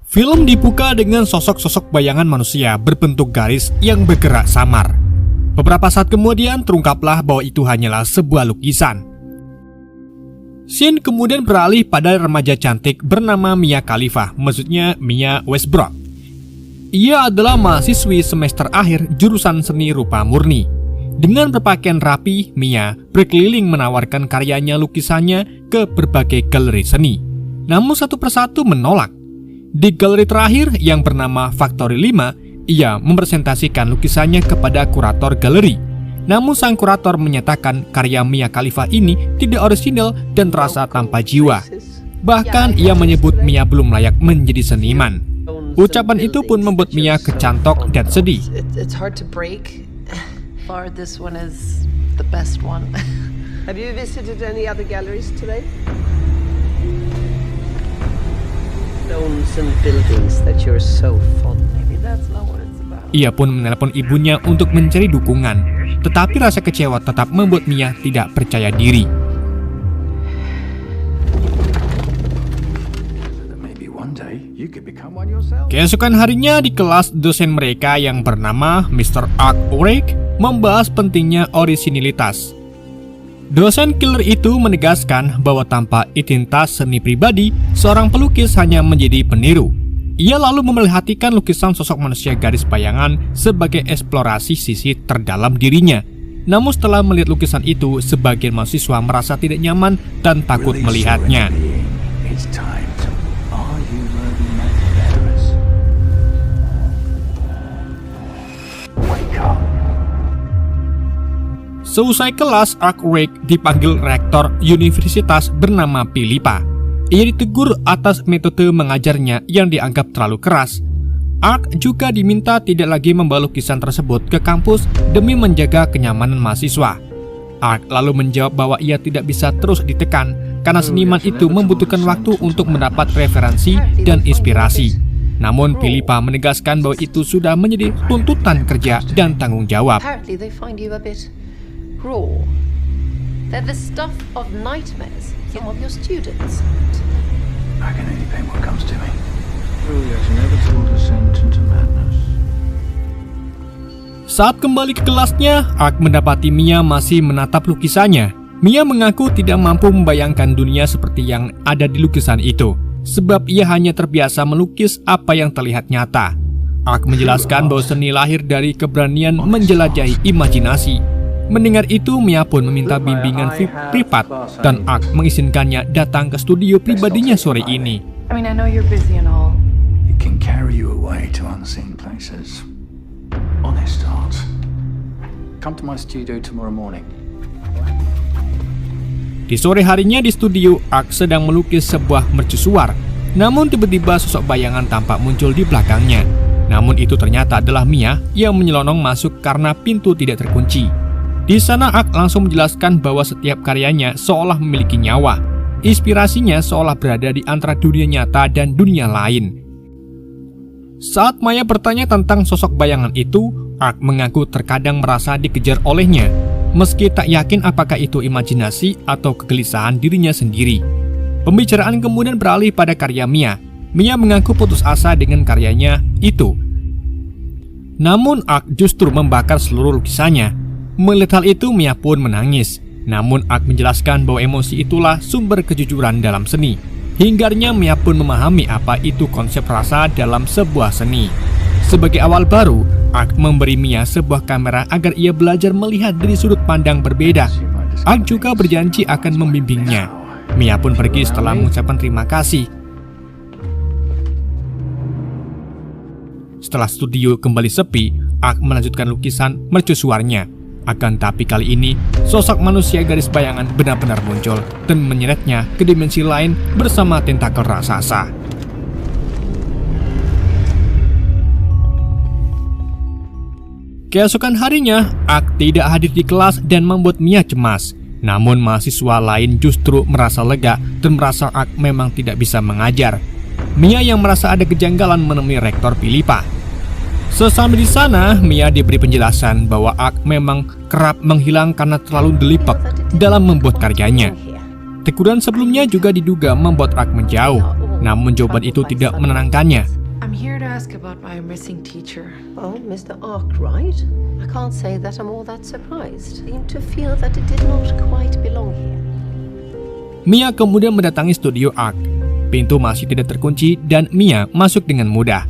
Film dibuka dengan sosok-sosok bayangan manusia berbentuk garis yang bergerak samar. Beberapa saat kemudian terungkaplah bahwa itu hanyalah sebuah lukisan. Scene kemudian beralih pada remaja cantik bernama Mia Khalifa, maksudnya Mia Westbrook. Ia adalah mahasiswi semester akhir jurusan seni rupa murni. Dengan berpakaian rapi, Mia berkeliling menawarkan karyanya lukisannya ke berbagai galeri seni. Namun satu persatu menolak. Di galeri terakhir yang bernama Factory 5, ia mempresentasikan lukisannya kepada kurator galeri. Namun sang kurator menyatakan karya Mia Khalifa ini tidak orisinal dan terasa tanpa jiwa. Bahkan ia menyebut Mia belum layak menjadi seniman. Ucapan itu pun membuat Mia kecantok dan sedih. Ia pun menelepon ibunya untuk mencari dukungan, tetapi rasa kecewa tetap membuat Mia tidak percaya diri. Keesokan harinya di kelas, dosen mereka yang bernama Mr. Arkwright membahas pentingnya orisinilitas. Dosen killer itu menegaskan bahwa tanpa identitas seni pribadi, seorang pelukis hanya menjadi peniru. Ia lalu memerhatikan lukisan sosok manusia garis bayangan sebagai eksplorasi sisi terdalam dirinya. Namun setelah melihat lukisan itu, sebagian mahasiswa merasa tidak nyaman dan takut melihatnya. Seusai kelas, Arkwright dipanggil rektor universitas bernama Philippa. Ia ditegur atas metode mengajarnya yang dianggap terlalu keras. Ark juga diminta tidak lagi membawa lukisan tersebut ke kampus demi menjaga kenyamanan mahasiswa. Ark lalu menjawab bahwa ia tidak bisa terus ditekan karena seniman itu membutuhkan waktu untuk mendapat referensi dan inspirasi. Namun Philippa menegaskan bahwa itu sudah menjadi tuntutan kerja dan tanggung jawab. Raw. They're the stuff of nightmares, some of your students. I can only paint what comes to me. Juliet never told us into madness. Saat kembali ke kelasnya, Ark mendapati Mia masih menatap lukisannya. Mia mengaku tidak mampu membayangkan dunia seperti yang ada di lukisan itu, sebab ia hanya terbiasa melukis apa yang terlihat nyata. Ark menjelaskan bahwa seni lahir dari keberanian menjelajahi imajinasi. Mendengar itu, Mia pun meminta bimbingan privat dan Ark mengizinkannya datang ke studio pribadinya sore ini. It can carry you away to unseen places. Honest art. Come to my studio tomorrow morning. Di sore harinya di studio, Ark sedang melukis sebuah mercusuar. Namun tiba-tiba sosok bayangan tampak muncul di belakangnya. Namun itu ternyata adalah Mia yang menyelonong masuk karena pintu tidak terkunci. Di sana Ark langsung menjelaskan bahwa setiap karyanya seolah memiliki nyawa. Inspirasinya seolah berada di antara dunia nyata dan dunia lain. Saat Mia bertanya tentang sosok bayangan itu, Ark mengaku terkadang merasa dikejar olehnya, meski tak yakin apakah itu imajinasi atau kegelisahan dirinya sendiri. Pembicaraan kemudian beralih pada karya Mia. Mia mengaku putus asa dengan karyanya itu. Namun Ark justru membakar seluruh lukisannya. Melihat hal itu, Mia pun menangis. Namun Ark menjelaskan bahwa emosi itulah sumber kejujuran dalam seni. Hinggarnya Mia pun memahami apa itu konsep rasa dalam sebuah seni. Sebagai awal baru, Ark memberi Mia sebuah kamera agar ia belajar melihat dari sudut pandang berbeda. Ark juga berjanji akan membimbingnya. Mia pun pergi setelah mengucapkan terima kasih. Setelah studio kembali sepi, Ark melanjutkan lukisan mercusuarnya. Akan tapi kali ini, sosok manusia garis bayangan benar-benar muncul dan menyeretnya ke dimensi lain bersama tentakel raksasa. Keesokan harinya, Ark tidak hadir di kelas dan membuat Mia cemas. Namun mahasiswa lain justru merasa lega dan merasa Ark memang tidak bisa mengajar. Mia yang merasa ada kejanggalan menemui rektor Philippa. Sesampai di sana, Mia diberi penjelasan bahwa Ark memang kerap menghilang karena terlalu delipek dalam membuat karyanya. Teguran sebelumnya juga diduga membuat Ark menjauh, namun jawaban itu tidak menenangkannya. I'm here to ask about my missing teacher. Oh, Mr. Arkwright? I can't say that I'm all that surprised. I seem to feel that it did not quite belong here. Mia kemudian mendatangi studio Ark. Pintu masih tidak terkunci dan Mia masuk dengan mudah.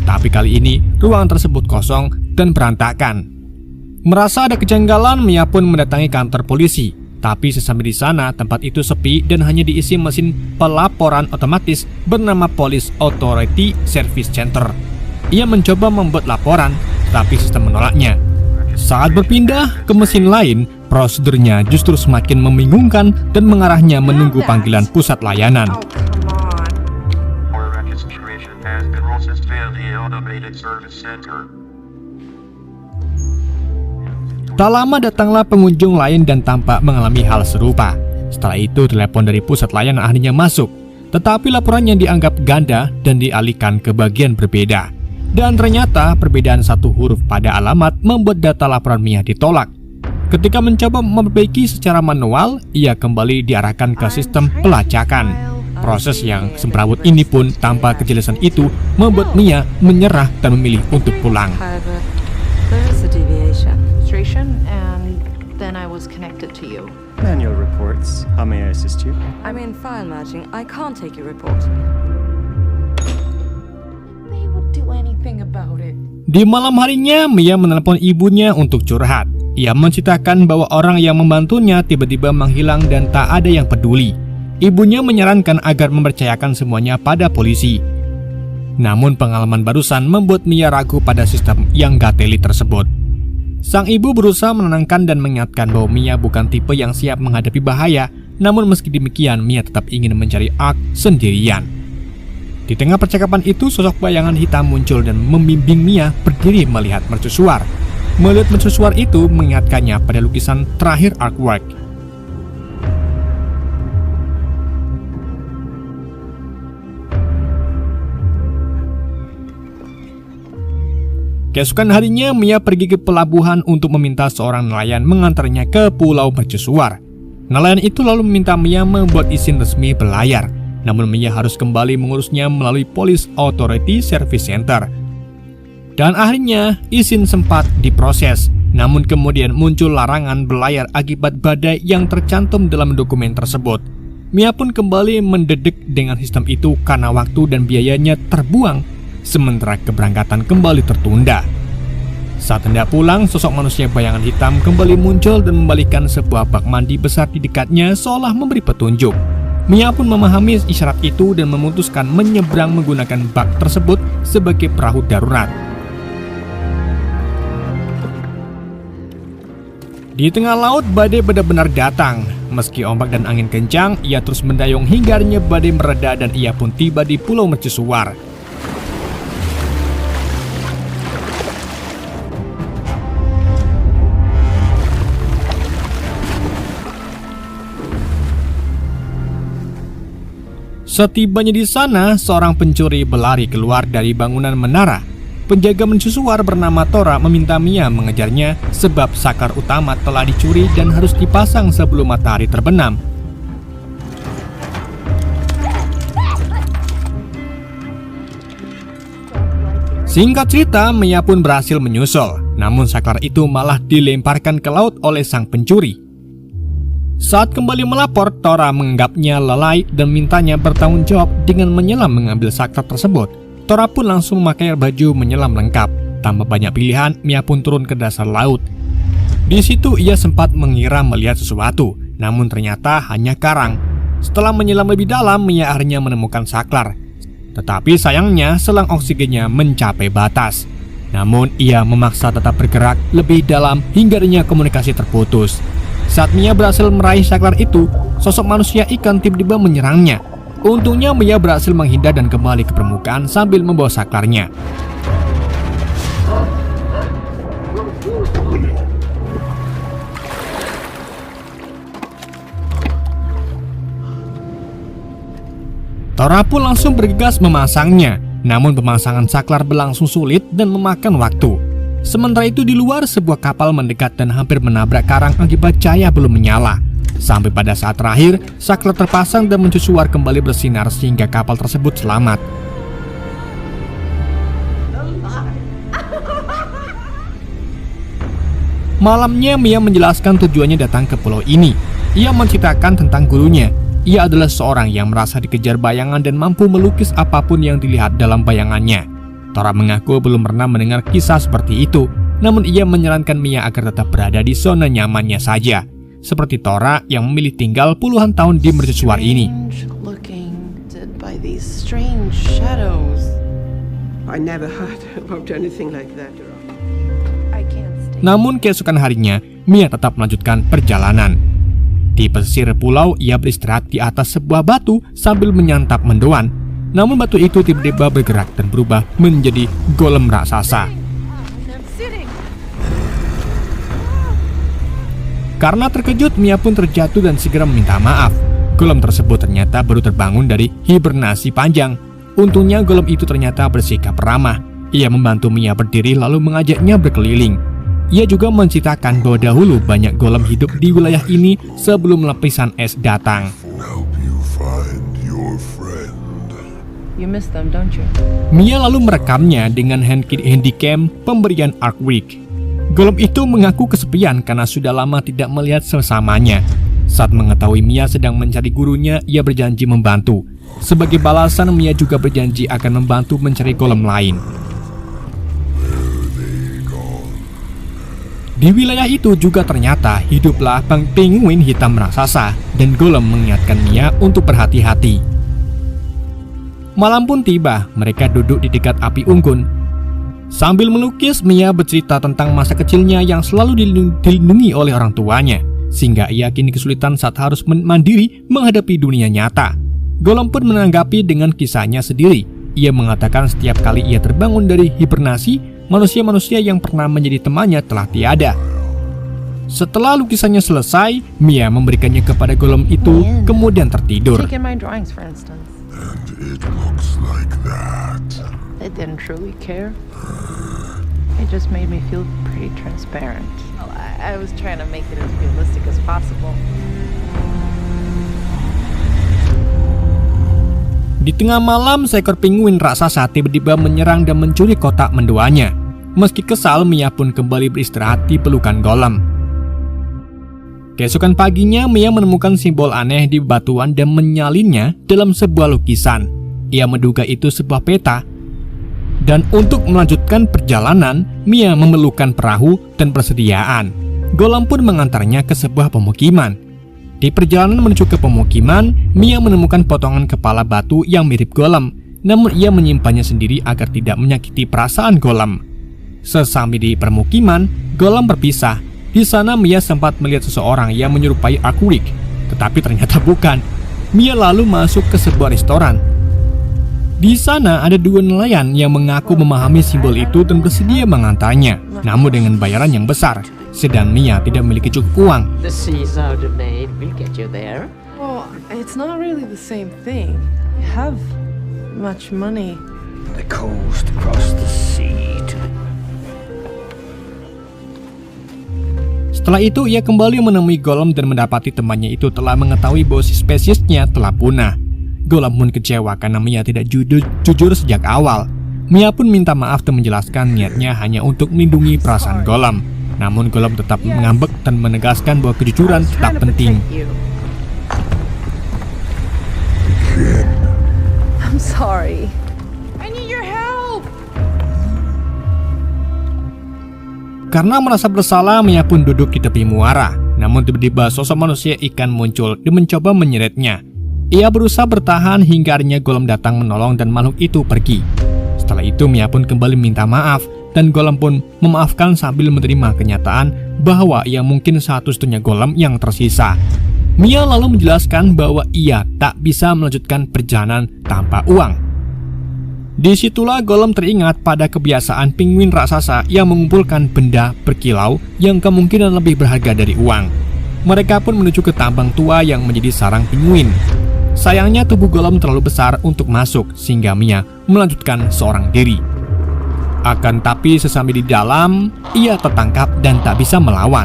Tapi kali ini ruangan tersebut kosong dan berantakan. Merasa ada kejanggalan, Mia pun mendatangi kantor polisi. Tapi sesampai di sana, tempat itu sepi dan hanya diisi mesin pelaporan otomatis bernama Police Authority Service Center. Ia mencoba membuat laporan, tapi sistem menolaknya. Saat berpindah ke mesin lain, prosedurnya justru semakin membingungkan dan mengarahnya menunggu panggilan pusat layanan. Oh, come on. Your registration has been processed via the automated service center. Tak lama datanglah pengunjung lain dan tampak mengalami hal serupa. Setelah itu telepon dari pusat layanan akhirnya masuk. Tetapi laporan yang dianggap ganda dan dialihkan ke bagian berbeda. Dan ternyata perbedaan satu huruf pada alamat membuat data laporan Mia ditolak. Ketika mencoba memperbaiki secara manual, ia kembali diarahkan ke sistem pelacakan. Proses yang semrawut ini pun tanpa kejelasan itu membuat Mia menyerah dan memilih untuk pulang. However, there is a deviation. And then I was connected to you. Manual reports. How may I assist you? I'm in file merging. I can't take your report. They would do anything about it. Di malam harinya, Mia menelpon ibunya untuk curhat. Ia menceritakan bahwa orang yang membantunya tiba-tiba menghilang dan tak ada yang peduli. Ibunya menyarankan agar mempercayakan semuanya pada polisi. Namun pengalaman barusan membuat Mia ragu pada sistem yang gak teli tersebut. Sang ibu berusaha menenangkan dan mengingatkan bahwa Mia bukan tipe yang siap menghadapi bahaya. Namun meski demikian, Mia tetap ingin mencari Ark sendirian. Di tengah percakapan itu, sosok bayangan hitam muncul dan membimbing Mia berdiri melihat mercusuar. Melihat mercusuar itu mengingatkannya pada lukisan terakhir Artwork. Keesokan harinya, Mia pergi ke pelabuhan untuk meminta seorang nelayan mengantarnya ke Pulau Mercusuar. Nelayan itu lalu meminta Mia membuat izin resmi berlayar. Namun Mia harus kembali mengurusnya melalui Police Authority Service Center. Dan akhirnya, izin sempat diproses. Namun kemudian muncul larangan berlayar akibat badai yang tercantum dalam dokumen tersebut. Mia pun kembali mendedek dengan sistem itu karena waktu dan biayanya terbuang. Sementara keberangkatan kembali tertunda. Saat hendak pulang, sosok manusia bayangan hitam kembali muncul dan membalikan sebuah bak mandi besar di dekatnya seolah memberi petunjuk. Mia pun memahami isyarat itu dan memutuskan menyeberang menggunakan bak tersebut sebagai perahu darurat. Di tengah laut, badai benar-benar datang. Meski ombak dan angin kencang, ia terus mendayung hingga akhirnya badai mereda dan ia pun tiba di Pulau Mercusuar. Setibanya di sana, seorang pencuri berlari keluar dari bangunan menara. Penjaga mercusuar bernama Tora meminta Mia mengejarnya sebab saklar utama telah dicuri dan harus dipasang sebelum matahari terbenam. Singkat cerita, Mia pun berhasil menyusul. Namun saklar itu malah dilemparkan ke laut oleh sang pencuri. Saat kembali melapor, Tora menganggapnya lalai dan mintanya bertanggung jawab dengan menyelam mengambil saklar tersebut. Tora pun langsung memakai baju menyelam lengkap. Tanpa banyak pilihan, Mia pun turun ke dasar laut. Di situ ia sempat mengira melihat sesuatu, namun ternyata hanya karang. Setelah menyelam lebih dalam, Mia akhirnya menemukan saklar. Tetapi sayangnya selang oksigennya mencapai batas. Namun ia memaksa tetap bergerak lebih dalam hingga akhirnya komunikasi terputus. Saat Mia berhasil meraih saklar itu, sosok manusia ikan tiba-tiba menyerangnya. Untungnya Mia berhasil menghindar dan kembali ke permukaan sambil membawa saklarnya. Tora pun langsung bergegas memasangnya. Namun pemasangan saklar berlangsung sulit dan memakan waktu. Sementara itu di luar, sebuah kapal mendekat dan hampir menabrak karang akibat cahaya belum menyala. Sampai pada saat terakhir, saklar terpasang dan mercusuar kembali bersinar sehingga kapal tersebut selamat. Malamnya Mia menjelaskan tujuannya datang ke pulau ini. Ia menceritakan tentang gurunya. Ia adalah seorang yang merasa dikejar bayangan dan mampu melukis apapun yang dilihat dalam bayangannya. Tora mengaku belum pernah mendengar kisah seperti itu, namun ia menyarankan Mia agar tetap berada di zona nyamannya saja. Seperti Tora yang memilih tinggal puluhan tahun di mercusuar ini. Looking by these strange shadows. I never heard about anything like that. I can't stay. Namun keesokan harinya, Mia tetap melanjutkan perjalanan. Di pesisir pulau, ia beristirahat di atas sebuah batu sambil menyantap mendoan. Namun batu itu tiba-tiba bergerak dan berubah menjadi golem raksasa. Karena terkejut, Mia pun terjatuh dan segera meminta maaf. Golem tersebut ternyata baru terbangun dari hibernasi panjang. Untungnya golem itu ternyata bersikap ramah. Ia membantu Mia berdiri lalu mengajaknya berkeliling. Ia juga menceritakan bahwa dahulu banyak golem hidup di wilayah ini sebelum lapisan es datang. You miss them, don't you? Mia lalu merekamnya dengan handycam pemberian artwork. Golem itu mengaku kesepian karena sudah lama tidak melihat sesamanya. Saat mengetahui Mia sedang mencari gurunya, ia berjanji membantu. Sebagai balasan, Mia juga berjanji akan membantu mencari golem lain. Di wilayah itu juga ternyata hiduplah penguin hitam raksasa dan golem mengingatkan Mia untuk berhati-hati. Malam pun tiba, mereka duduk di dekat api unggun. Sambil melukis, Mia bercerita tentang masa kecilnya yang selalu dilindungi oleh orang tuanya, sehingga ia kini kesulitan saat harus mandiri menghadapi dunia nyata. Golem pun menanggapi dengan kisahnya sendiri. Ia mengatakan setiap kali ia terbangun dari hibernasi, manusia-manusia yang pernah menjadi temannya telah tiada. Setelah lukisannya selesai, Mia memberikannya kepada golem itu, kemudian tertidur. Take in my drawings, for instance. And it looks like that. They didn't truly care. It just made me feel pretty transparent. Well, I was trying to make it as realistic as possible. Di tengah malam, seekor penguin raksasa tiba-tiba menyerang dan mencuri kotak mendoanya. Meski kesal, Mia pun kembali beristirahat di pelukan golem. Keesokan paginya, Mia menemukan simbol aneh di batuan dan menyalinnya dalam sebuah lukisan. Ia menduga itu sebuah peta. Dan untuk melanjutkan perjalanan, Mia memerlukan perahu dan persediaan. Golem pun mengantarnya ke sebuah pemukiman. Di perjalanan menuju ke pemukiman, Mia menemukan potongan kepala batu yang mirip golem, namun ia menyimpannya sendiri agar tidak menyakiti perasaan golem. Sesampai di permukiman, golem berpisah. Di sana Mia sempat melihat seseorang yang menyerupai artwork, tetapi ternyata bukan. Mia lalu masuk ke sebuah restoran. Di sana ada dua nelayan yang mengaku memahami simbol itu dan bersedia mengantarnya, namun dengan bayaran yang besar. Sedang Mia tidak memiliki cukup uang. The seas out of name will get you there. Well, it's not really the same thing. You have much money. The coast across the sea to the... Setelah itu ia kembali menemui golem dan mendapati temannya itu telah mengetahui bahwa si spesiesnya telah punah. Golem pun kecewa karena Mia tidak jujur sejak awal. Mia pun minta maaf dan menjelaskan niatnya hanya untuk melindungi perasaan golem. Namun golem tetap mengambek dan menegaskan bahwa kejujuran tetap penting. I'm sorry. I need your help. Karena merasa bersalah, Mia pun duduk di tepi muara. Namun tiba-tiba sosok manusia ikan muncul dan mencoba menyeretnya. Ia berusaha bertahan hingga akhirnya golem datang menolong dan makhluk itu pergi. Setelah itu Mia pun kembali minta maaf. Dan golem pun memaafkan sambil menerima kenyataan bahwa ia mungkin satu-satunya golem yang tersisa. Mia lalu menjelaskan bahwa ia tak bisa melanjutkan perjalanan tanpa uang. Disitulah golem teringat pada kebiasaan penguin raksasa yang mengumpulkan benda berkilau yang kemungkinan lebih berharga dari uang. Mereka pun menuju ke tambang tua yang menjadi sarang penguin. Sayangnya tubuh golem terlalu besar untuk masuk sehingga Mia melanjutkan seorang diri. Akan tapi sesampai di dalam, ia tertangkap dan tak bisa melawan.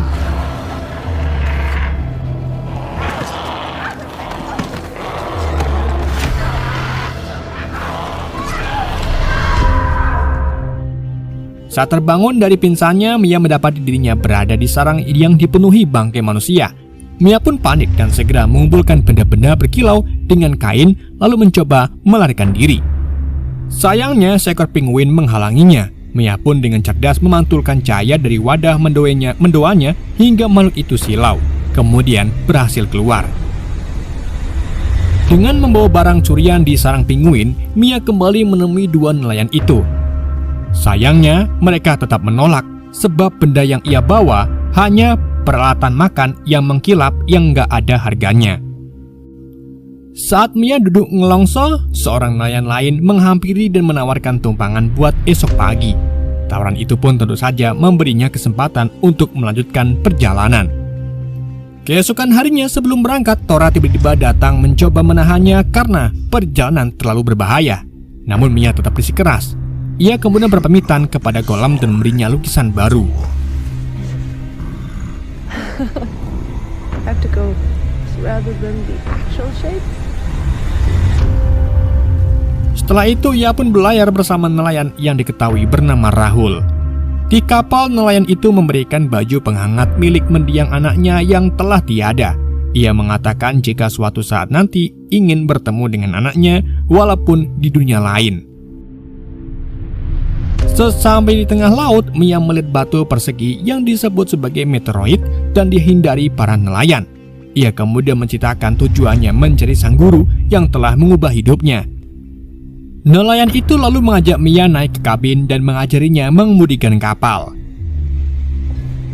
Saat terbangun dari pingsannya, Mia mendapati dirinya berada di sarang yang dipenuhi bangkai manusia. Mia pun panik dan segera mengumpulkan benda-benda berkilau dengan kain lalu mencoba melarikan diri. Sayangnya seekor penguin menghalanginya. Mia pun dengan cerdas memantulkan cahaya dari wadah mendoanya hingga makhluk itu silau, kemudian berhasil keluar. Dengan membawa barang curian di sarang penguin, Mia kembali menemui dua nelayan itu. Sayangnya mereka tetap menolak sebab benda yang ia bawa hanya peralatan makan yang mengkilap yang gak ada harganya. Saat Mia duduk ngelongso, seorang nelayan lain menghampiri dan menawarkan tumpangan buat esok pagi. Tawaran itu pun tentu saja memberinya kesempatan untuk melanjutkan perjalanan. Keesokan harinya sebelum berangkat, Tora tiba-tiba datang mencoba menahannya karena perjalanan terlalu berbahaya. Namun Mia tetap bersikeras. Ia kemudian berpamitan kepada Golem dan memberinya lukisan baru. Have to go rather than the actual shape. Setelah itu ia pun berlayar bersama nelayan yang diketahui bernama Rahul. Di kapal, nelayan itu memberikan baju penghangat milik mendiang anaknya yang telah tiada. Ia mengatakan jika suatu saat nanti ingin bertemu dengan anaknya walaupun di dunia lain. Sesampai di tengah laut, Mia melihat batu persegi yang disebut sebagai meteoroid dan dihindari para nelayan. Ia kemudian menceritakan tujuannya mencari sang guru yang telah mengubah hidupnya. Nelayan itu lalu mengajak Mia naik ke kabin dan mengajarinya mengemudikan kapal.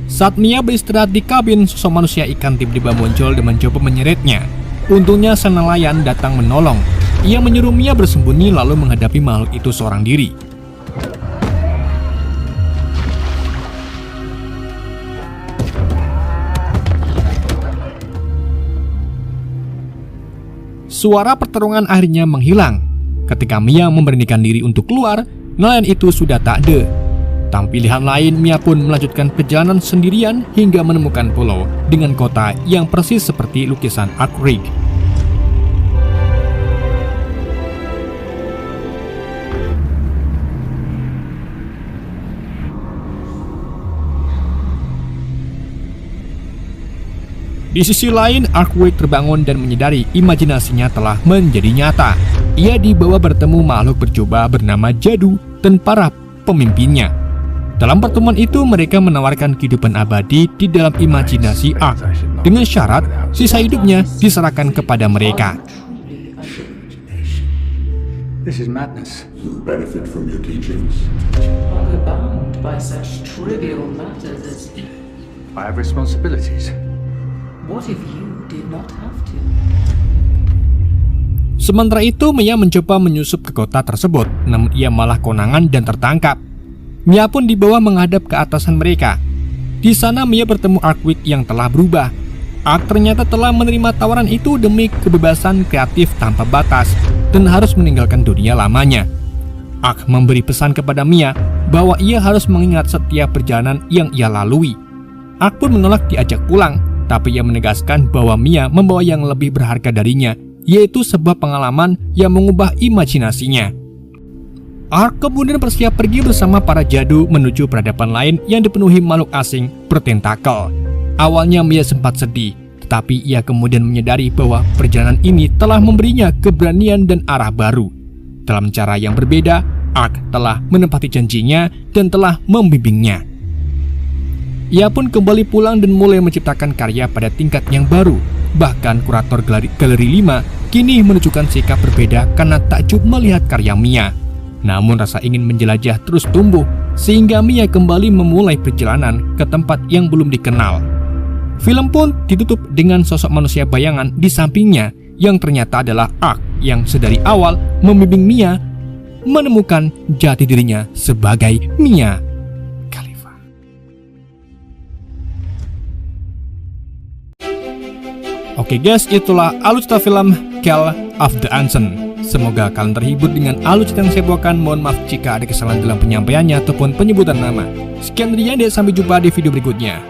Saat Mia beristirahat di kabin, sosok manusia ikan tiba-tiba muncul dan mencoba menyeretnya. Untungnya sang nelayan datang menolong. Ia menyuruh Mia bersembunyi lalu menghadapi makhluk itu seorang diri. Suara pertarungan akhirnya menghilang. Ketika Mia memberanikan diri untuk keluar, nelayan itu sudah tak ada. Tanpa pilihan lain, Mia pun melanjutkan perjalanan sendirian hingga menemukan pulau dengan kota yang persis seperti lukisan Arkwright. Di sisi lain, Arkwright terbangun dan menyadari imajinasinya telah menjadi nyata. Ia dibawa bertemu makhluk bercoba bernama Jadu dan para pemimpinnya. Dalam pertemuan itu, mereka menawarkan kehidupan abadi di dalam imajinasi Ark dengan syarat sisa hidupnya diserahkan kepada mereka. This is madness. You benefit from your teachings. Are bound by such trivial matters as I have responsibilities. what if you did not have to? Sementara itu, Mia mencoba menyusup ke kota tersebut, namun ia malah konangan dan tertangkap. Mia pun dibawa menghadap ke atasan mereka. Di sana Mia bertemu Arkwright yang telah berubah. Ark ternyata telah menerima tawaran itu demi kebebasan kreatif tanpa batas dan harus meninggalkan dunia lamanya. Ark memberi pesan kepada Mia bahwa ia harus mengingat setiap perjalanan yang ia lalui. Ark pun menolak diajak pulang, tapi ia menegaskan bahwa Mia membawa yang lebih berharga darinya, yaitu sebuah pengalaman yang mengubah imajinasinya. Ark kemudian bersiap pergi bersama para jadu menuju peradaban lain yang dipenuhi makhluk asing bertentakel. Awalnya Mia sempat sedih, tetapi ia kemudian menyadari bahwa perjalanan ini telah memberinya keberanian dan arah baru. Dalam cara yang berbeda, Ark telah menepati janjinya dan telah membimbingnya. Ia pun kembali pulang dan mulai menciptakan karya pada tingkat yang baru. Bahkan kurator Galeri 5 kini menunjukkan sikap berbeda karena takjub melihat karya Mia. Namun rasa ingin menjelajah terus tumbuh, sehingga Mia kembali memulai perjalanan ke tempat yang belum dikenal. Film pun ditutup dengan sosok manusia bayangan di sampingnya yang ternyata adalah Ark yang sedari awal membimbing Mia menemukan jati dirinya sebagai Mia Khalifa. Oke guys, itulah alur cerita film Call of the Ancient. Semoga kalian terhibur dengan alur cerita yang saya bawakan. Mohon maaf jika ada kesalahan dalam penyampaiannya ataupun penyebutan nama. Sekian dari Yande, sampai jumpa di video berikutnya.